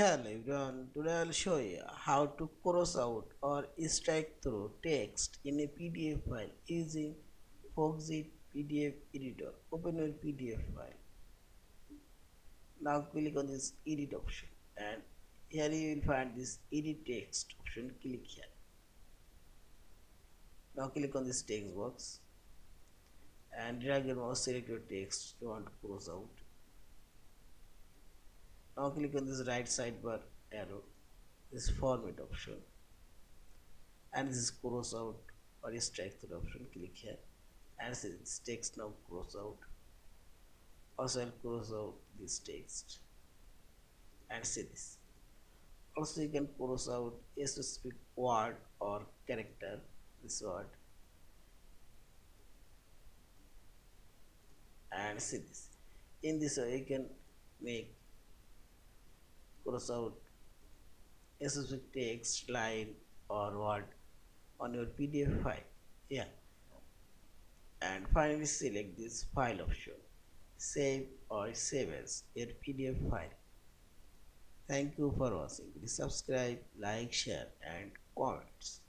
Hello everyone, today I'll show you how to cross out or strike through text in a PDF file using Foxit PDF Editor. Open your PDF file. Now click on this edit option and here you will find this edit text option. Click here. Now click on this text box and drag your mouse, select your text you want to cross out. Now click on this right sidebar arrow, this format option, and this is cross out or strike through option. Click here and see this text now cross out. Also I'll cross out this text and see this. Also you can cross out a specific word or character, this word, and see this. In this way you can make cross out a specific text, line or word on your PDF file. Yeah. And finally select this file option, save or save as your PDF file. Thank you for watching. Please subscribe, like, share and comments.